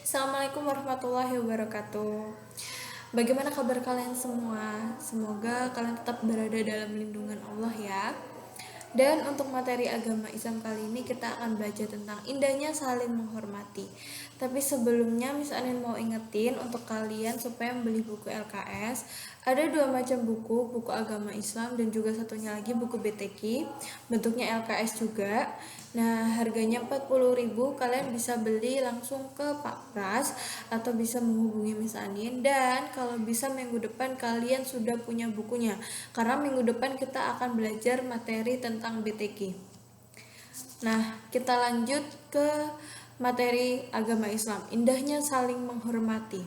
Assalamualaikum warahmatullahi wabarakatuh. Bagaimana kabar kalian semua? Semoga kalian tetap berada dalam lindungan Allah ya. Dan untuk materi agama Islam kali ini kita akan belajar tentang indahnya saling menghormati. Tapi sebelumnya Miss Anin mau ingetin untuk kalian supaya membeli buku LKS. Ada dua macam buku, buku agama Islam dan juga satunya lagi buku BTQ. Bentuknya LKS juga. Nah, harganya 40.000. Kalian bisa beli langsung ke Pak Pras atau bisa menghubungi Miss Anin, dan kalau bisa minggu depan kalian sudah punya bukunya. Karena minggu depan kita akan belajar materi tentang BTQ. Nah, kita lanjut ke materi agama Islam. Indahnya saling menghormati.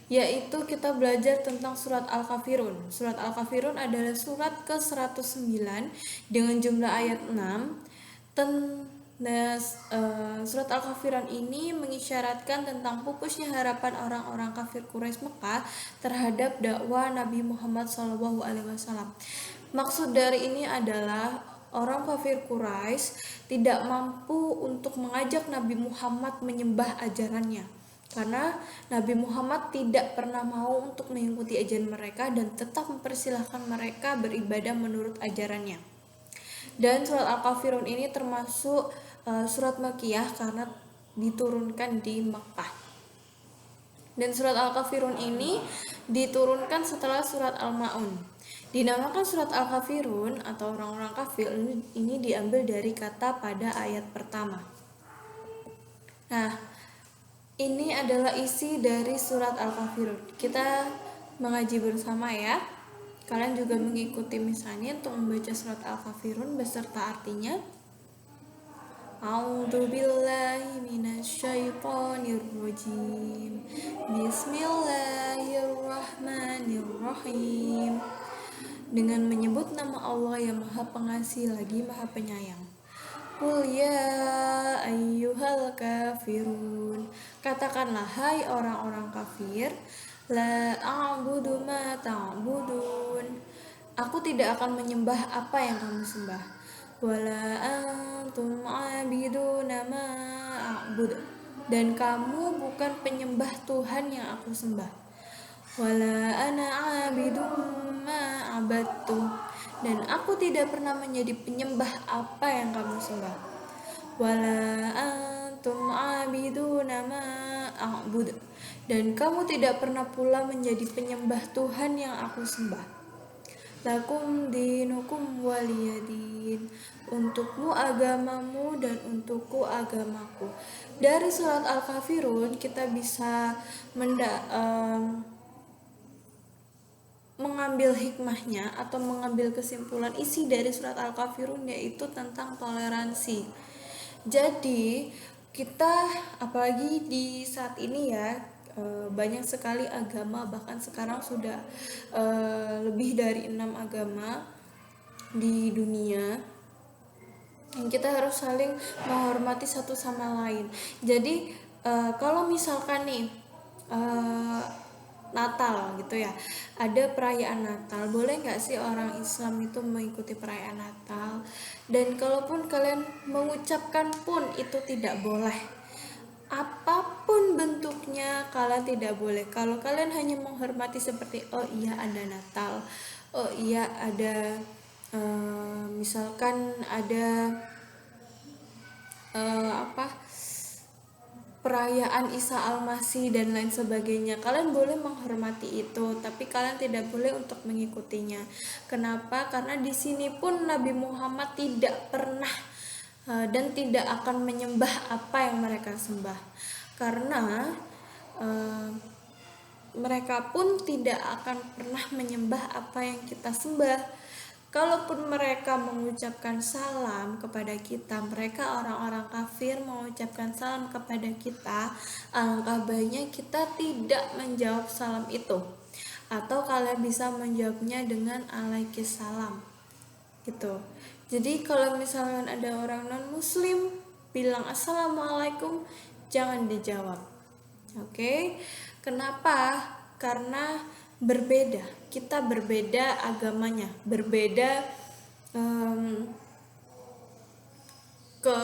Yaitu kita belajar tentang surat Al-Kafirun. Surat Al-Kafirun adalah surat ke-109 dengan jumlah ayat 6. Surat Al-Kafirun ini mengisyaratkan tentang pupusnya harapan orang-orang kafir Quraisy Mekah terhadap dakwah Nabi Muhammad SAW. Maksud dari ini adalah orang kafir Quraisy tidak mampu untuk mengajak Nabi Muhammad menyembah ajarannya, karena Nabi Muhammad tidak pernah mau untuk mengikuti ajaran mereka dan tetap mempersilahkan mereka beribadah menurut ajarannya. Dan surat Al-Kafirun ini termasuk surat Makkiyah karena diturunkan di Makkah. Dan surat Al-Kafirun ini diturunkan setelah surat Al-Ma'un. Dinamakan surat Al-Kafirun atau orang-orang kafir ini diambil dari kata pada ayat pertama. Nah, ini adalah isi dari surat Al-Kafirun. Kita mengaji bersama ya. Kalian juga mengikuti misalnya untuk membaca surat Al-Kafirun beserta artinya. A'udzubillahi minasyaitonirrajim. Bismillahirrahmanirrahim. Dengan menyebut nama Allah yang Maha Pengasih lagi Maha Penyayang. Qul ya ayyuhal kafirun. Katakanlah hai orang-orang kafir, la a'budu ma ta'budun. Aku tidak akan menyembah apa yang kamu sembah. Wala antum 'abiduna ma a'bud. Dan kamu bukan penyembah Tuhan yang aku sembah. Wala ana 'abidum ma 'abadtum. Dan aku tidak pernah menjadi penyembah apa yang kamu sembah. Wala antum 'abiduna ma a'bud. Dan kamu tidak pernah pula menjadi penyembah Tuhan yang aku sembah. Lakum dinukum waliyadin. Untukmu agamamu dan untukku agamaku. Dari surat Al-Kafirun kita bisa mengambil hikmahnya atau mengambil kesimpulan isi dari surat Al-Kafirun, yaitu tentang toleransi. Jadi kita apalagi di saat ini ya, banyak sekali agama, bahkan sekarang sudah lebih dari 6 agama di dunia, yang kita harus saling menghormati satu sama lain. Jadi kalau misalkan nih Natal gitu ya, ada perayaan Natal, boleh nggak sih orang Islam itu mengikuti perayaan Natal? Dan kalaupun kalian mengucapkan pun itu tidak boleh, apapun bentuknya kalian tidak boleh. Kalau kalian hanya menghormati seperti oh iya ada Natal, oh iya ada misalkan ada perayaan Isa Al-Masih dan lain sebagainya, kalian boleh menghormati itu, tapi kalian tidak boleh untuk mengikutinya. Kenapa? Karena di sini pun Nabi Muhammad tidak pernah dan tidak akan menyembah apa yang mereka sembah, karena mereka pun tidak akan pernah menyembah apa yang kita sembah. Kalaupun mereka mengucapkan salam kepada kita, mereka orang-orang kafir mengucapkan salam kepada kita, alangkah baiknya kita tidak menjawab salam itu. Atau kalian bisa menjawabnya dengan alaikissalam gitu. Jadi kalau misalkan ada orang non-muslim bilang assalamualaikum, jangan dijawab. Oke? Kenapa? Karena berbeda, kita berbeda agamanya, berbeda ke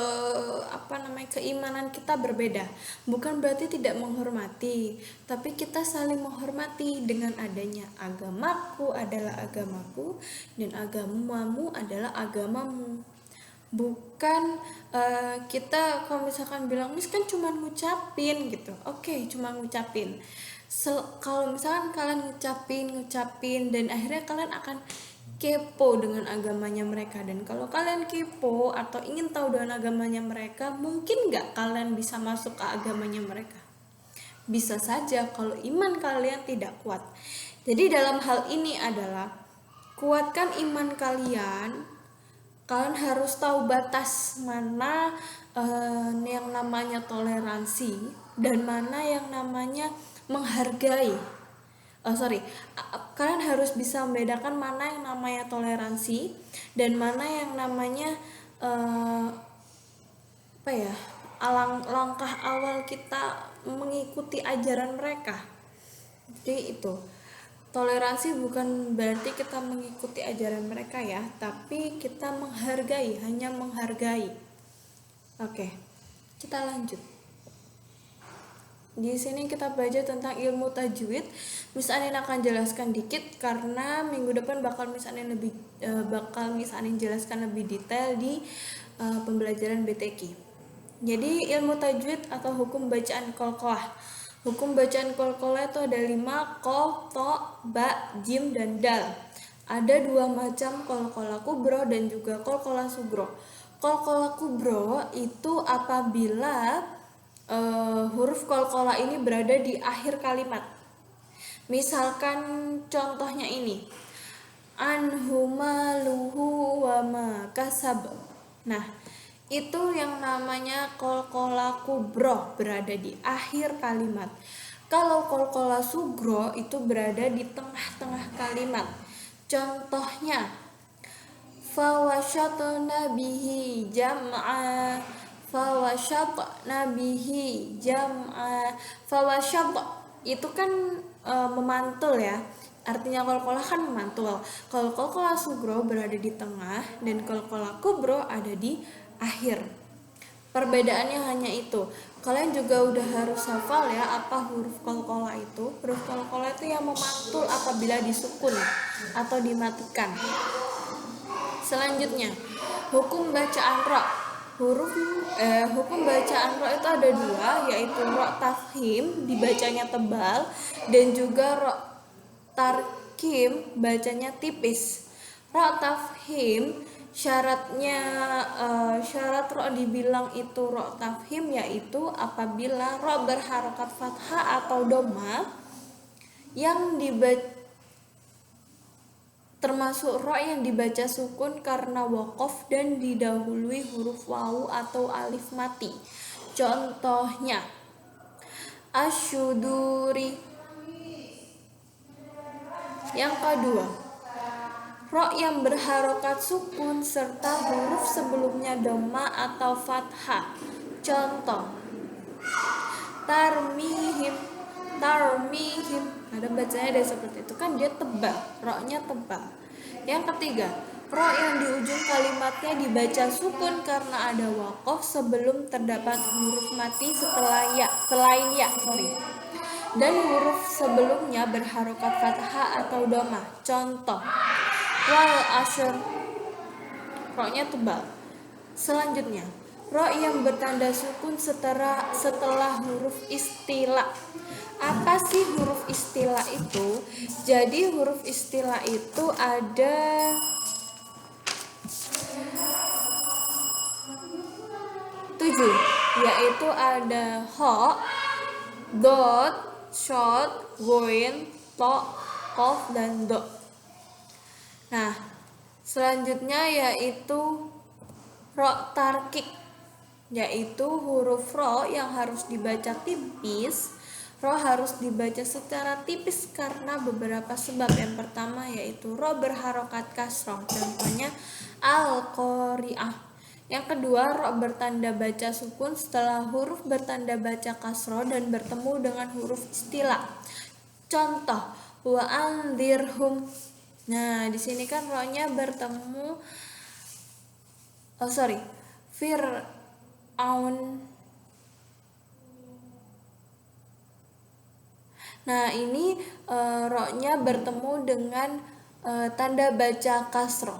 keimanan kita berbeda. Bukan berarti tidak menghormati, tapi kita saling menghormati dengan adanya agamaku adalah agamaku dan agamamu adalah agamamu. Bukan kita kalau misalkan bilang mis kan cuma ngucapin gitu, oke, cuma ngucapin. Kalau misalkan kalian ngucapin dan akhirnya kalian akan kepo dengan agamanya mereka, dan kalau kalian kepo atau ingin tahu dengan agamanya mereka, mungkin nggak kalian bisa masuk ke agamanya mereka? Bisa saja kalau iman kalian tidak kuat. Jadi dalam hal ini adalah kuatkan iman kalian. Kalian harus tahu batas mana yang namanya toleransi dan mana yang namanya menghargai. Kalian harus bisa membedakan mana yang namanya toleransi dan mana yang namanya langkah awal kita mengikuti ajaran mereka. Jadi itu, toleransi bukan berarti kita mengikuti ajaran mereka ya, tapi kita menghargai, hanya menghargai. Oke, kita lanjut. Di sini kita belajar tentang ilmu tajwid. Miss Anin akan jelaskan dikit karena minggu depan bakal Miss Anin jelaskan lebih detail di pembelajaran BTQ. Jadi ilmu tajwid atau hukum bacaan qalqalah. Hukum bacaan qalqalah itu ada 5, qaf, ta, ba, jim, dan dal. Ada 2 macam qalqalah kubro dan juga qalqalah sugro. Qalqalah kubro itu apabila huruf qalqalah ini berada di akhir kalimat. Misalkan contohnya ini, anhu maluhu wa ma kasab. Nah, itu yang namanya qalqalah kubro, berada di akhir kalimat. Kalau qalqalah sugro itu berada di tengah-tengah kalimat. Contohnya, fawashatna bihi jam'a, fawashatna bihi jam'a. Fawashat itu kan memantul ya, artinya qalqalah kan memantul. Kalau qalqalah sugro berada di tengah dan qalqalah kubro ada di akhir. Perbedaannya hanya itu. Kalian juga udah harus hafal ya apa huruf qalqalah itu. Huruf qalqalah itu yang memantul apabila disukun atau dimatikan. Selanjutnya, hukum bacaan ra. Hukum bacaan ra itu ada 2, yaitu ra tafhim dibacanya tebal dan juga ra tarkim bacanya tipis. Ra tafhim syarat ra dibilang itu ra tafhim yaitu apabila ra berharokat fathah atau dhamma yang termasuk ra yang dibaca sukun karena waqaf dan didahului huruf wawu atau alif mati. Contohnya, asyuduri. Yang kedua, ra yang berharokat sukun serta huruf sebelumnya dhamma atau fathah. Contoh, tarmihim. Ada bacanya ada seperti itu kan, dia tebal, ra-nya tebal. Yang ketiga, ra yang di ujung kalimatnya dibaca sukun karena ada waqaf sebelum terdapat huruf mati selain ya. Dan huruf sebelumnya berharokat fathah atau dhamma. Contoh, wal ashr, ra-nya tebal. Selanjutnya, ra yang bertanda sukun setelah huruf istilah. Apa sih huruf istilah itu? Jadi huruf istilah itu ada 7, yaitu ada ho, dot, shot, goin, to, kof, dan do. Nah, selanjutnya yaitu ra tarkik, yaitu huruf ra yang harus dibaca tipis. Ra harus dibaca secara tipis karena beberapa sebab. Yang pertama yaitu ra berharokat kasroh, contohnya al-qari'ah. Yang kedua, ra bertanda baca sukun setelah huruf bertanda baca kasroh dan bertemu dengan huruf istilah. Contoh, wa anzirhum. Nah, di sini kan ra-nya bertemu Fir'aun. Nah, ini ro-nya bertemu dengan tanda baca kasroh.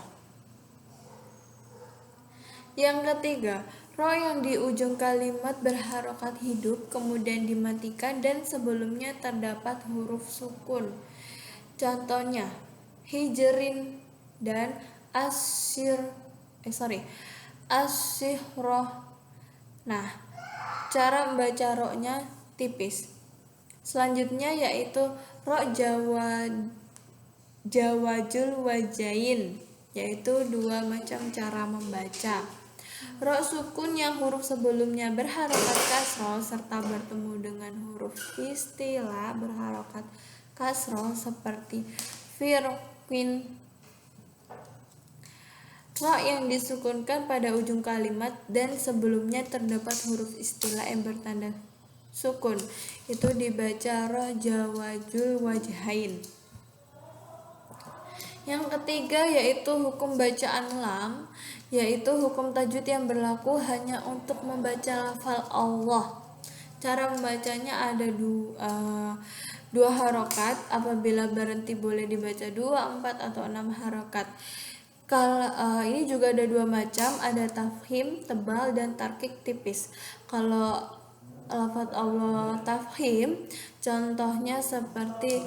Yang ketiga, ro yang di ujung kalimat berharokat hidup kemudian dimatikan dan sebelumnya terdapat huruf sukun. Contohnya, hijrin dan asyroh. Nah, cara membaca ro-nya tipis. Selanjutnya yaitu ro jawajul wajain, yaitu dua macam cara membaca. Ro sukun yang huruf sebelumnya berharokat kasroh serta bertemu dengan huruf istilah berharokat kasroh seperti firqin. Ro yang disukunkan pada ujung kalimat dan sebelumnya terdapat huruf istilah yang bertanda sukun, itu dibaca ro jawajul wajhain. Yang ketiga yaitu hukum bacaan lam, yaitu hukum tajwid yang berlaku hanya untuk membaca lafal Allah. Cara membacanya ada dua harokat, apabila berhenti boleh dibaca 2, 4, atau 6 harokat. Ini juga ada dua macam, ada tafhim tebal dan tarkik tipis. Kalau lafaz Allah tafhim, contohnya seperti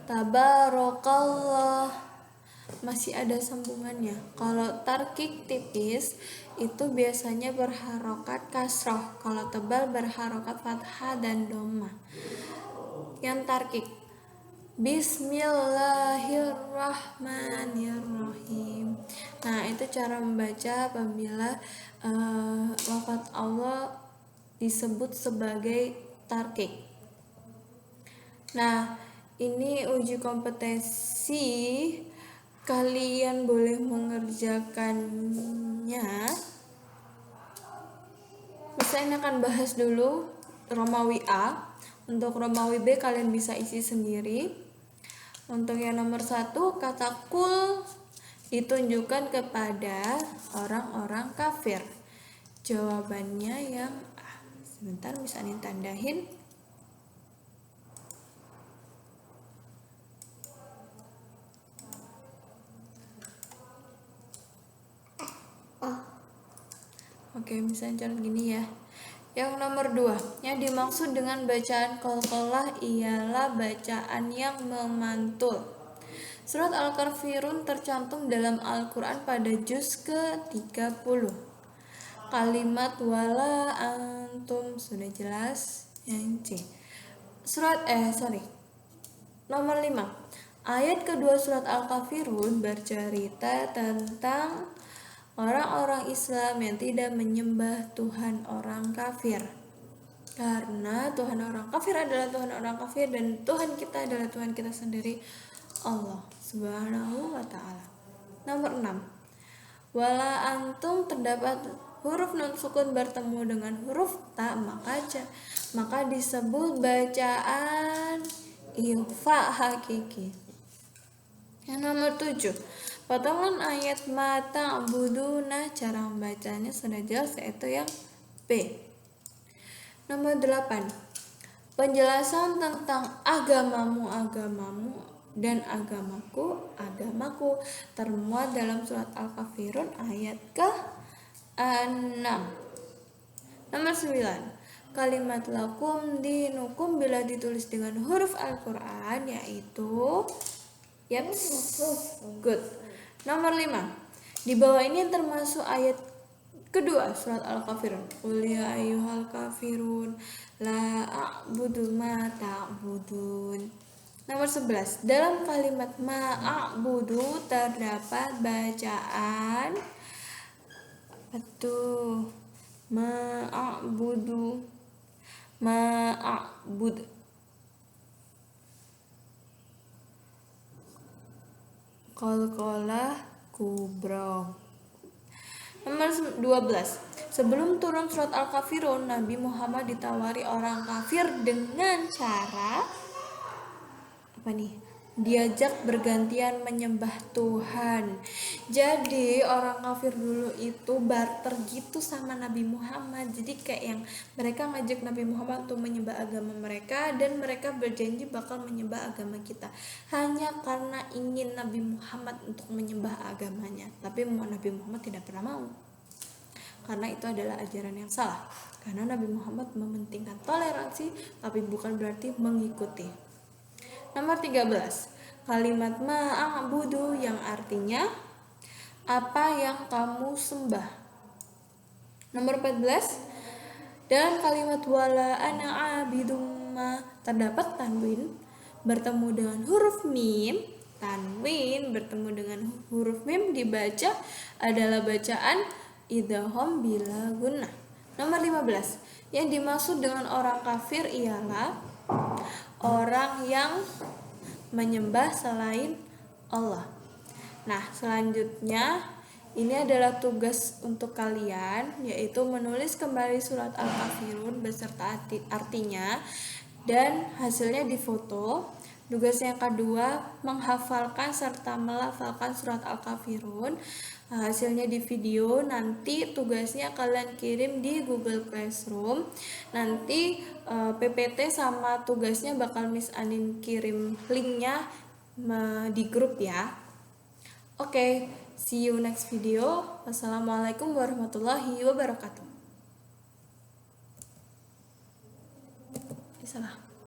tabarakallah, masih ada sambungannya. Kalau tarkik tipis itu biasanya berharokat kasroh, kalau tebal berharokat fathah dan dhamma. Yang tarkik, Bismillahirrahmanirrahim. Nah, itu cara membaca apabila lafaz Allah disebut sebagai tarkik. Nah, ini uji kompetensi, kalian boleh mengerjakannya. Saya akan bahas dulu Romawi A. Untuk Romawi B kalian bisa isi sendiri. Untuk yang nomor 1, kata kul ditunjukkan kepada orang-orang kafir. Jawabannya yang sebentar bisa ditandahin. Oke, misalnya cara gini ya. Yang nomor 2, yang dimaksud dengan bacaan qalqalah ialah bacaan yang memantul. Surat Al-Kafirun tercantum dalam Al-Quran pada juz ke-30. Kalimat wala antum sudah jelas. Yang C. Nomor 5. Ayat kedua surat Al-Kafirun bercerita tentang orang-orang Islam yang tidak menyembah Tuhan orang kafir. Karena Tuhan orang kafir adalah Tuhan orang kafir dan Tuhan kita adalah Tuhan kita sendiri, Allah Subhanahu wa ta'ala. Nomor 6. Wala antum terdapat huruf nun sukun bertemu dengan huruf ta, maka disebut bacaan ikhfa hakiki. Yang nomor 7. Potongan ayat mata buduna, cara membacanya sudah jelas, yaitu yang B. Nomor 8. Penjelasan tentang agamamu dan agamaku termuat dalam surat Al-Kafirun ayat ke-6. Nomor 9. Kalimat lakum dinukum bila ditulis dengan huruf Al-Quran yaitu good. Nomor 5. Di bawah ini termasuk ayat kedua surat Al-Kafirun. Qul ya ayyuhal kafirun la a'budu ma ta'budun. Nomor 11. Dalam kalimat ma'budu terdapat bacaan ma'bud. Qalqalah kubra. Nomor 12. Sebelum turun surat Al-Kafirun, Nabi Muhammad ditawari orang kafir dengan cara diajak bergantian menyembah Tuhan. Jadi orang kafir dulu itu barter gitu sama Nabi Muhammad. Jadi kayak yang mereka ngajak Nabi Muhammad untuk menyembah agama mereka, dan mereka berjanji bakal menyembah agama kita hanya karena ingin Nabi Muhammad untuk menyembah agamanya. Tapi Nabi Muhammad tidak pernah mau, karena itu adalah ajaran yang salah. Karena Nabi Muhammad mementingkan toleransi, tapi bukan berarti mengikuti. Nomor 13, kalimat ma'budu yang artinya apa yang kamu sembah. Nomor 14, dalam kalimat wala ana abidum ma terdapat tanwin bertemu dengan huruf mim. Tanwin bertemu dengan huruf mim dibaca adalah bacaan idgham bila gunnah. Nomor 15, yang dimaksud dengan orang kafir ialah orang yang menyembah selain Allah. Nah, selanjutnya ini adalah tugas untuk kalian, yaitu menulis kembali surat Al-Kafirun beserta artinya dan hasilnya difoto. Tugas yang kedua, menghafalkan serta melafalkan surat Al-Kafirun. Hasilnya di video. Nanti tugasnya kalian kirim di Google Classroom. Nanti PPT sama tugasnya bakal Miss Anin kirim linknya di grup ya. Oke, see you next video. Wassalamualaikum warahmatullahi wabarakatuh. Salah.